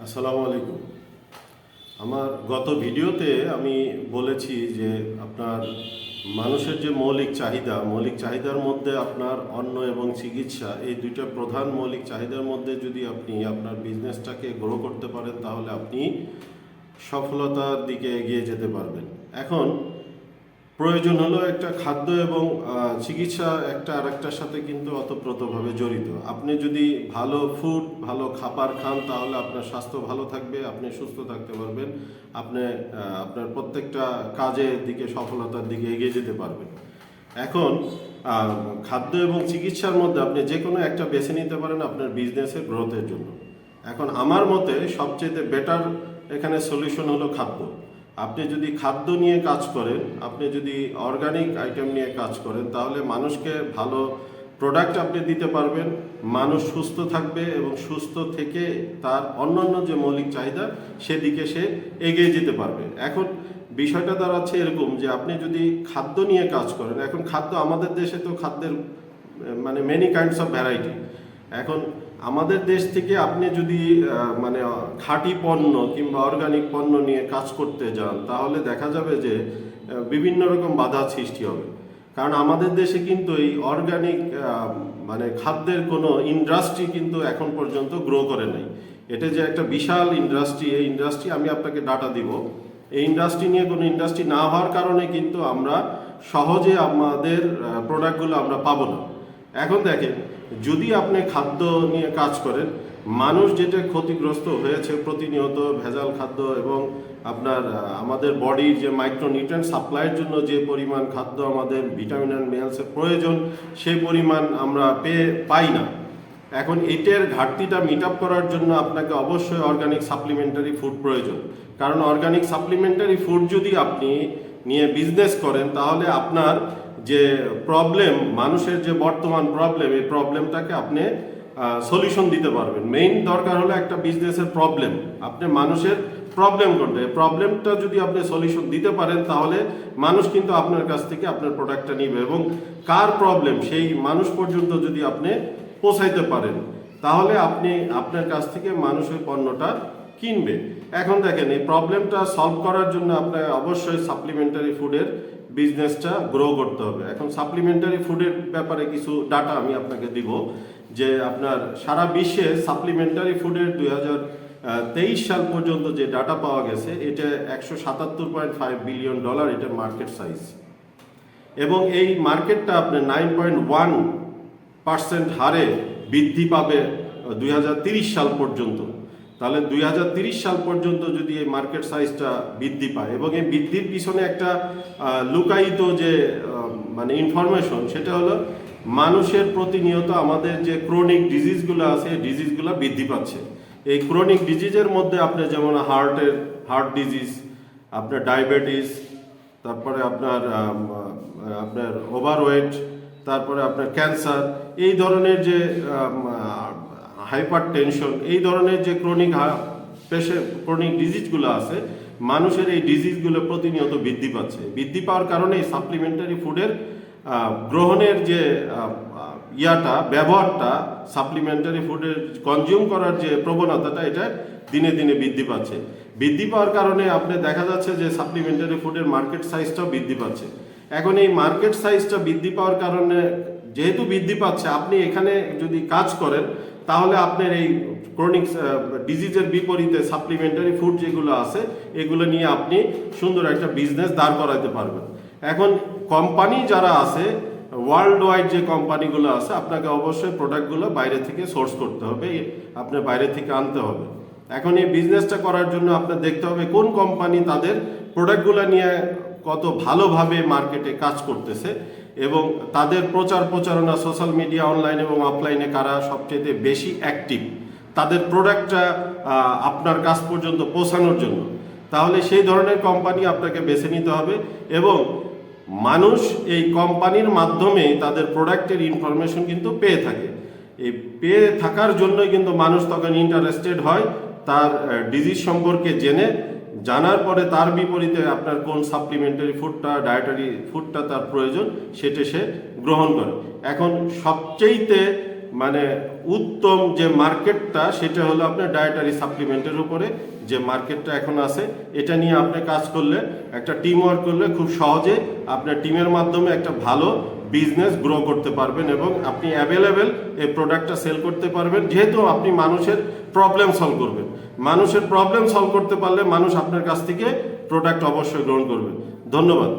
আসসালামু আলাইকুম। আমার গত ভিডিওতে আমি বলেছি যে আপনার মানুষের যে মৌলিক চাহিদার মধ্যে আপনার অন্ন এবং চিকিৎসা, এই দুইটা প্রধান মৌলিক চাহিদার মধ্যে যদি আপনি আপনার বিজনেসটাকে গ্রো করতে পারেন তাহলে আপনি সফলতার দিকে এগিয়ে যেতে পারবেন। এখন প্রয়োজন হলো একটা খাদ্য এবং চিকিৎসা একটা আরেকটার সাথে কিন্তু ওতপ্রোতভাবে জড়িত। আপনি যদি ভালো খাবার খান তাহলে আপনার স্বাস্থ্য ভালো থাকবে, আপনি সুস্থ থাকতে পারবেন, আপনি আপনার প্রত্যেকটা কাজের দিকে সফলতার দিকে এগিয়ে যেতে পারবেন। এখন খাদ্য এবং চিকিৎসার মধ্যে আপনি যে কোনো একটা বেছে নিতে পারেন আপনার বিজনেসের গ্রোথের জন্য। এখন আমার মতে সবচেয়ে বেটার এখানে সলিউশন হলো খাদ্য। আপনি যদি খাদ্য নিয়ে কাজ করেন, আপনি যদি অর্গানিক আইটেম নিয়ে কাজ করেন, তাহলে মানুষকে ভালো প্রোডাক্ট আপনি দিতে পারবেন, মানুষ সুস্থ থাকবে এবং সুস্থ থেকে তার অন্যান্য যে মৌলিক চাহিদা সেদিকে সে এগিয়ে যেতে পারবে। এখন বিষয়টা দাঁড়াচ্ছে এরকম যে আপনি যদি খাদ্য নিয়ে কাজ করেন, এখন খাদ্য আমাদের দেশে তো খাদ্যের মানে মেনি কাইন্ডস অফ ভ্যারাইটি। এখন আমাদের দেশ থেকে আপনি যদি মানে খাঁটি পণ্য কিংবা অর্গানিক পণ্য নিয়ে কাজ করতে যান তাহলে দেখা যাবে যে বিভিন্ন রকম বাধা সৃষ্টি হবে। কারণ আমাদের দেশে কিন্তু এই অর্গানিক মানে খাদ্যের কোনো ইন্ডাস্ট্রি কিন্তু এখন পর্যন্ত গ্রো করে নাই। এটা যে একটা বিশাল ইন্ডাস্ট্রি, এই ইন্ডাস্ট্রি আমি আপনাকে ডাটা দিব। এই ইন্ডাস্ট্রি নিয়ে কোনো ইন্ডাস্ট্রি না হওয়ার কারণে কিন্তু আমরা সহজে আমাদের প্রোডাক্টগুলো আমরা পাবো না। এখন দেখেন, যদি আপনি খাদ্য নিয়ে কাজ করেন, মানুষ যেটা ক্ষতিগ্রস্ত হয়েছে প্রতিনিয়ত ভেজাল খাদ্য এবং আপনার আমাদের বডির যে মাইক্রোনিউট্রিয়েন্ট সাপ্লাইয়ের জন্য যে পরিমাণ খাদ্য আমাদের ভিটামিন অ্যান্ড মিনারেলসের প্রয়োজন সেই পরিমাণ আমরা পাই না। এখন এটার ঘাটতিটা মিট আপ করার জন্য আপনাকে অবশ্যই অর্গানিক সাপ্লিমেন্টারি ফুড প্রয়োজন। কারণ অর্গানিক সাপ্লিমেন্টারি ফুড যদি আপনি নিয়ে বিজনেস করেন তাহলে আপনার যে প্রবলেম, মানুষের যে বর্তমান প্রবলেম, এই প্রবলেমটাকে আপনি সলিউশন দিতে পারবেন। মেইন দরকার হলো একটা বিজনেসের প্রবলেম, আপনি মানুষের প্রবলেম কোনটা, এই প্রবলেমটা যদি আপনি সলিউশন দিতে পারেন তাহলে মানুষ কিন্তু আপনার কাছ থেকে আপনার প্রোডাক্টটা নিবে এবং কার প্রবলেম সেই মানুষ পর্যন্ত যদি আপনি পৌঁছাইতে পারেন তাহলে আপনি আপনার কাছ থেকে মানুষ ওই পণ্যটা কিনবে। এখন দেখেন, এই প্রবলেমটা সলভ করার জন্য আপনার অবশ্যই সাপ্লিমেন্টারি ফুডের বিজনেসটা গ্রো করতে হবে। এখন সাপ্লিমেন্টারি ফুডের ব্যাপারে কিছু ডাটা আমি আপনাকে দিব যে আপনার সারা বিশ্বে সাপ্লিমেন্টারি ফুডের 2023 সাল পর্যন্ত যে ডাটা পাওয়া গেছে এটা $177.5 বিলিয়ন এটার মার্কেট সাইজ, এবং এই মার্কেটটা আপনার 9.1% হারে বৃদ্ধি পাবে 2030 সাল পর্যন্ত। তাহলে 2030 সাল পর্যন্ত যদি এই মার্কেট সাইজটা বৃদ্ধি পায় এবং এই বৃদ্ধির পিছনে একটা লুকায়িত যে মানে ইনফরমেশন, সেটা হলো মানুষের প্রতিনিয়ত আমাদের যে ক্রনিক ডিজিজগুলো আছে এই ডিজিজগুলো বৃদ্ধি পাচ্ছে। এই ক্রনিক ডিজিজের মধ্যে আপনি যেমন হার্ট ডিজিজ, আপনার ডায়াবেটিস, তারপরে আপনার ওভারওয়েট, তারপরে আপনার ক্যান্সার, এই ধরনের যে হাইপার টেনশন, এই ধরনের যে ক্রনিক ডিজিজগুলো আছে, মানুষের এই ডিজিজগুলো প্রতিনিয়ত বৃদ্ধি পাচ্ছে। বৃদ্ধি পাওয়ার কারণে এই সাপ্লিমেন্টারি ফুডের গ্রহণের যে ব্যবহারটা, সাপ্লিমেন্টারি ফুডের কনজিউম করার যে প্রবণতাটা, এটা দিনে দিনে বৃদ্ধি পাচ্ছে। বৃদ্ধি পাওয়ার কারণে আপনি দেখা যাচ্ছে যে সাপ্লিমেন্টারি ফুডের মার্কেট সাইজটাও বৃদ্ধি পাচ্ছে। এখন এই মার্কেট সাইজটা বৃদ্ধি পাওয়ার কারণে, যেহেতু বৃদ্ধি পাচ্ছে, আপনি এখানে যদি কাজ করেন তাহলে আপনার এই ক্রনিক ডিজিজের বিপরীতে সাপ্লিমেন্টারি ফুড যেগুলো আছে এগুলো নিয়ে আপনি সুন্দর একটা বিজনেস দাঁড় করাতে পারবেন। এখন কোম্পানি যারা আছে, ওয়ার্ল্ড ওয়াইড যে কোম্পানিগুলো আছে, আপনাকে অবশ্যই প্রোডাক্টগুলো বাইরে থেকে সোর্স করতে হবে, আপনার বাইরে থেকে আনতে হবে। এখন এই বিজনেসটা করার জন্য আপনার দেখতে হবে কোন কোম্পানি তাদের প্রোডাক্টগুলো নিয়ে কত ভালোভাবে মার্কেটে কাজ করতেছে এবং তাদের প্রচারণা সোশ্যাল মিডিয়া, অনলাইন এবং অফলাইনে কারা সবচেয়ে বেশি অ্যাক্টিভ তাদের প্রোডাক্টটা আপনার কাছ পর্যন্ত পৌঁছানোর জন্য। তাহলে সেই ধরনের কোম্পানি আপনাকে বেছে নিতে হবে এবং মানুষ এই কোম্পানির মাধ্যমে তাদের প্রোডাক্টের ইনফরমেশন কিন্তু পেয়ে থাকে। এই পেয়ে থাকার জন্যই কিন্তু মানুষ তখন ইন্টারেস্টেড হয় তার ডিজিজ সম্পর্কে জানার পরে তার বিপরীতে আপনার কোন সাপ্লিমেন্টারি ফুডটা, ডায়েটারি ফুডটা তার প্রয়োজন সেটা সে গ্রহণ করে। এখন সবচেয়েতে মানে উত্তম যে মার্কেটটা সেটা হলো আপনার ডায়েটারি সাপ্লিমেন্টের উপরে যে মার্কেটটা এখন আছে, এটা নিয়ে আপনি কাজ করলে, একটা টিম ওয়ার্ক করলে খুব সহজে আপনার টিমের মাধ্যমে একটা ভালো বিজনেস গ্রো করতে পারবেন এবং আপনি অ্যাভেলেবেল এই প্রোডাক্টটা সেল করতে পারবেন। যেহেতু আপনি মানুষের প্রবলেম সলভ করবেন, মানুষের প্রবলেম সলভ করতে পারলে মানুষ আপনার কাছ থেকে প্রোডাক্ট অবশ্যই গ্রহণ করবে। ধন্যবাদ।